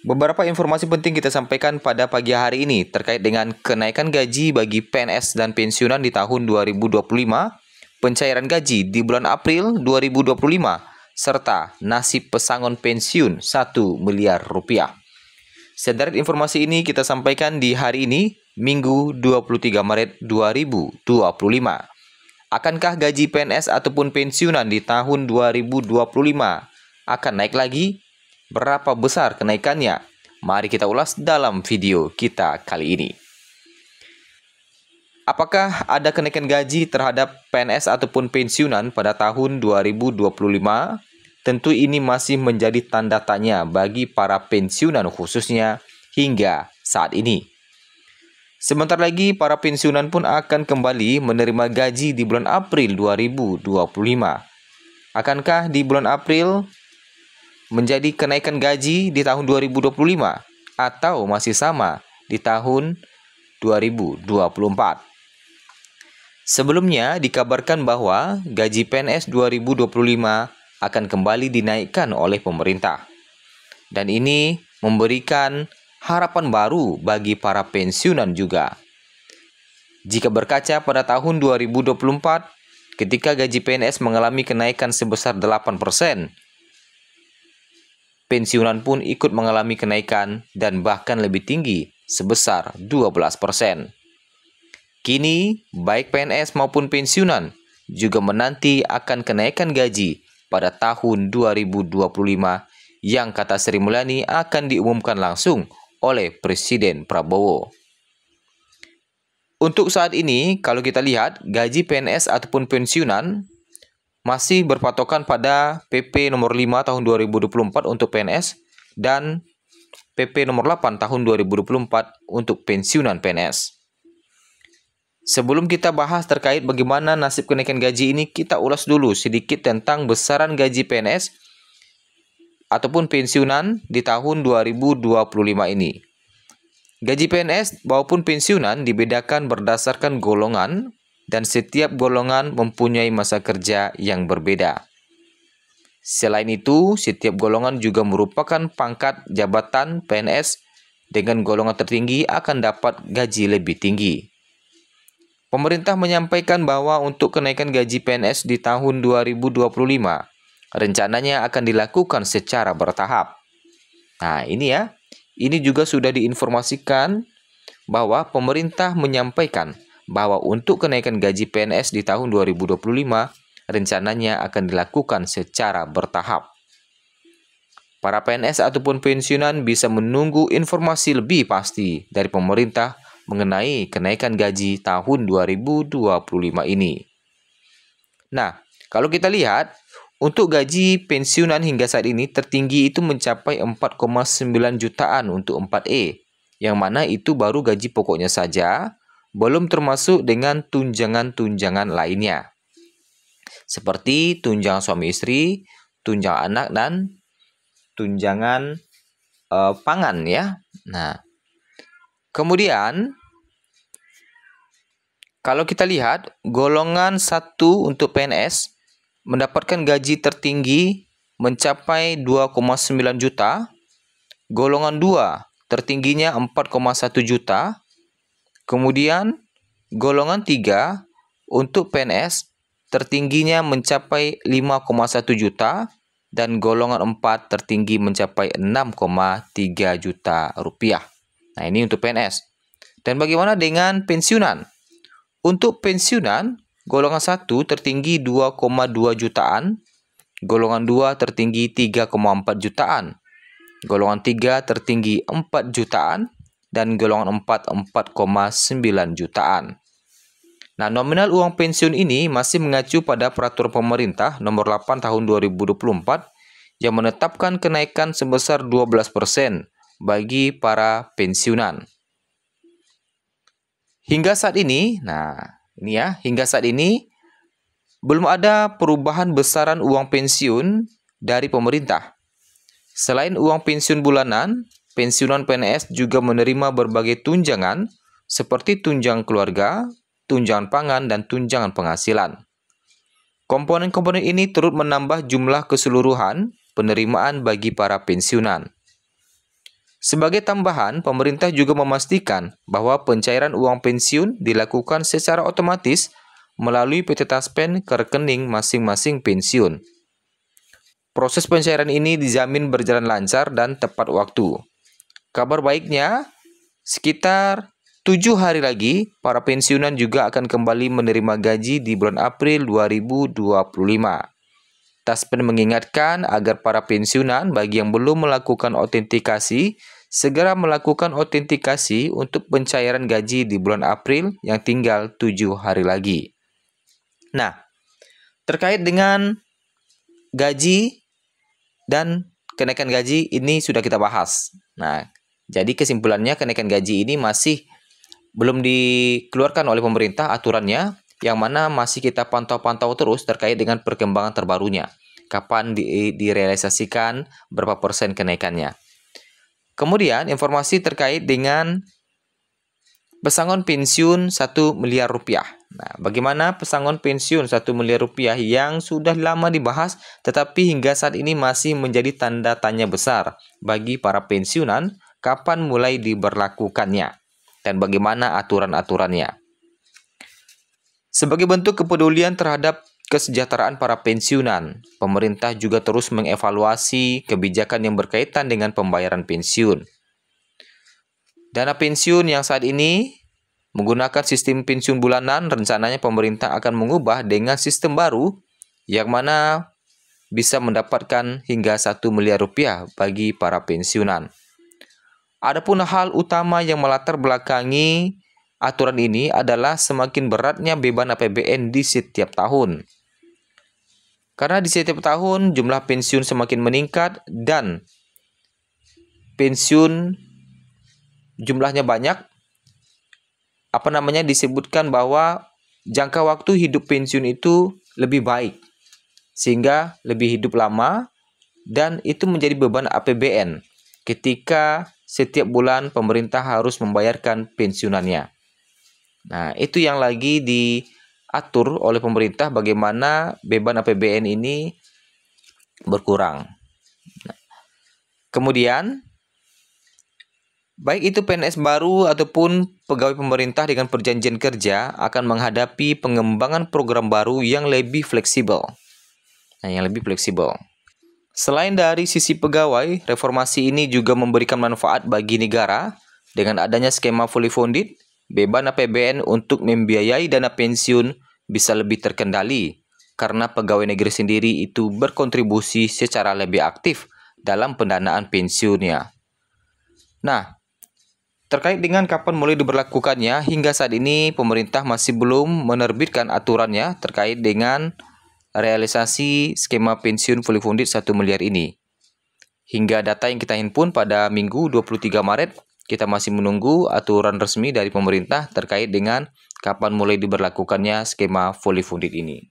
Beberapa informasi penting kita sampaikan pada pagi hari ini terkait dengan kenaikan gaji bagi PNS dan pensiunan di tahun 2025, pencairan gaji di bulan April 2025, serta nasib pesangon pensiun 1 miliar rupiah. Sederet informasi ini kita sampaikan di hari ini, Minggu 23 Maret 2025. Akankah gaji PNS ataupun pensiunan di tahun 2025 akan naik lagi? Berapa besar kenaikannya? Mari kita ulas dalam video kita kali ini. Apakah ada kenaikan gaji terhadap PNS ataupun pensiunan pada tahun 2025? Tentu ini masih menjadi tanda tanya bagi para pensiunan khususnya hingga saat ini. Sebentar lagi para pensiunan pun akan kembali menerima gaji di bulan April 2025. Akankah di bulan April menjadi kenaikan gaji di tahun 2025 atau masih sama di tahun 2024? Sebelumnya dikabarkan bahwa gaji PNS 2025 akan kembali dinaikkan oleh pemerintah. Dan ini memberikan harapan baru bagi para pensiunan juga. Jika berkaca pada tahun 2024, ketika gaji PNS mengalami kenaikan sebesar 8%, pensiunan pun ikut mengalami kenaikan dan bahkan lebih tinggi sebesar 12%. Kini, baik PNS maupun pensiunan juga menanti akan kenaikan gaji pada tahun 2025 yang kata Sri Mulyani akan diumumkan langsung oleh Presiden Prabowo. Untuk saat ini, kalau kita lihat, gaji PNS ataupun pensiunan masih berpatokan pada PP nomor 5 tahun 2024 untuk PNS dan PP nomor 8 tahun 2024 untuk pensiunan PNS. Sebelum kita bahas terkait bagaimana nasib kenaikan gaji ini, kita ulas dulu sedikit tentang besaran gaji PNS ataupun pensiunan di tahun 2025 ini. Gaji PNS maupun pensiunan dibedakan berdasarkan golongan dan setiap golongan mempunyai masa kerja yang berbeda. Selain itu, setiap golongan juga merupakan pangkat jabatan PNS dengan golongan tertinggi akan dapat gaji lebih tinggi. Pemerintah menyampaikan bahwa untuk kenaikan gaji PNS di tahun 2025, rencananya akan dilakukan secara bertahap. Nah, ini juga sudah diinformasikan bahwa pemerintah menyampaikan bahwa untuk kenaikan gaji PNS di tahun 2025 rencananya akan dilakukan secara bertahap. Para PNS ataupun pensiunan bisa menunggu informasi lebih pasti dari pemerintah mengenai kenaikan gaji tahun 2025 ini. Nah, kalau kita lihat, untuk gaji pensiunan hingga saat ini tertinggi itu mencapai 4,9 jutaan untuk 4E, yang mana itu baru gaji pokoknya saja, belum termasuk dengan tunjangan-tunjangan lainnya. Seperti tunjangan suami istri, tunjangan anak, dan tunjangan pangan ya. Nah, kemudian kalau kita lihat golongan 1 untuk PNS mendapatkan gaji tertinggi mencapai 2,9 juta, golongan 2 tertingginya 4,1 juta, kemudian golongan 3 untuk PNS tertingginya mencapai 5,1 juta dan golongan 4 tertinggi mencapai 6,3 juta rupiah. Nah, ini untuk PNS. Dan bagaimana dengan pensiunan? Untuk pensiunan, golongan 1 tertinggi 2,2 jutaan, golongan 2 tertinggi 3,4 jutaan, golongan 3 tertinggi 4 jutaan, dan golongan 4 4,9 jutaan. Nah, nominal uang pensiun ini masih mengacu pada peraturan pemerintah nomor 8 tahun 2024 yang menetapkan kenaikan sebesar 12% bagi para pensiunan. Hingga saat ini, hingga saat ini belum ada perubahan besaran uang pensiun dari pemerintah. Selain uang pensiun bulanan, pensiunan PNS juga menerima berbagai tunjangan seperti tunjangan keluarga, tunjangan pangan, dan tunjangan penghasilan. Komponen-komponen ini turut menambah jumlah keseluruhan penerimaan bagi para pensiunan. Sebagai tambahan, pemerintah juga memastikan bahwa pencairan uang pensiun dilakukan secara otomatis melalui PT Taspen ke rekening masing-masing pensiun. Proses pencairan ini dijamin berjalan lancar dan tepat waktu. Kabar baiknya, sekitar 7 hari lagi, para pensiunan juga akan kembali menerima gaji di bulan April 2025. Taspen mengingatkan agar para pensiunan bagi yang belum melakukan autentikasi, segera melakukan autentikasi untuk pencairan gaji di bulan April yang tinggal 7 hari lagi. Nah, terkait dengan gaji dan kenaikan gaji ini sudah kita bahas. Nah, jadi kesimpulannya kenaikan gaji ini masih belum dikeluarkan oleh pemerintah aturannya, yang mana masih kita pantau-pantau terus terkait dengan perkembangan terbarunya. Kapan direalisasikan, berapa persen kenaikannya. Kemudian informasi terkait dengan pesangon pensiun 1 miliar rupiah. Nah, bagaimana pesangon pensiun 1 miliar rupiah yang sudah lama dibahas tetapi hingga saat ini masih menjadi tanda tanya besar bagi para pensiunan, kapan mulai diberlakukannya dan bagaimana aturan-aturannya. Sebagai bentuk kepedulian terhadap kesejahteraan para pensiunan, pemerintah juga terus mengevaluasi kebijakan yang berkaitan dengan pembayaran pensiun. Dana pensiun yang saat ini menggunakan sistem pensiun bulanan, rencananya pemerintah akan mengubah dengan sistem baru yang mana bisa mendapatkan hingga 1 miliar rupiah bagi para pensiunan. Adapun hal utama yang melatar belakangi aturan ini adalah semakin beratnya beban APBN di setiap tahun. Karena di setiap tahun jumlah pensiun semakin meningkat dan pensiun jumlahnya banyak, disebutkan bahwa jangka waktu hidup pensiun itu lebih baik, sehingga lebih hidup lama, dan itu menjadi beban APBN ketika setiap bulan pemerintah harus membayarkan pensiunannya. Nah, itu yang lagi diatur oleh pemerintah, bagaimana beban APBN ini berkurang. Nah, kemudian baik itu PNS baru ataupun pegawai pemerintah dengan perjanjian kerja akan menghadapi pengembangan program baru yang lebih fleksibel. Selain dari sisi pegawai, reformasi ini juga memberikan manfaat bagi negara dengan adanya skema fully funded. Beban APBN untuk membiayai dana pensiun bisa lebih terkendali karena pegawai negeri sendiri itu berkontribusi secara lebih aktif dalam pendanaan pensiunnya. Nah, terkait dengan kapan mulai diberlakukannya, hingga saat ini pemerintah masih belum menerbitkan aturannya terkait dengan realisasi skema pensiun fully funded 1 miliar ini. Hingga data yang kita himpun pada Minggu 23 Maret, kita masih menunggu aturan resmi dari pemerintah terkait dengan kapan mulai diberlakukannya skema fully funded ini.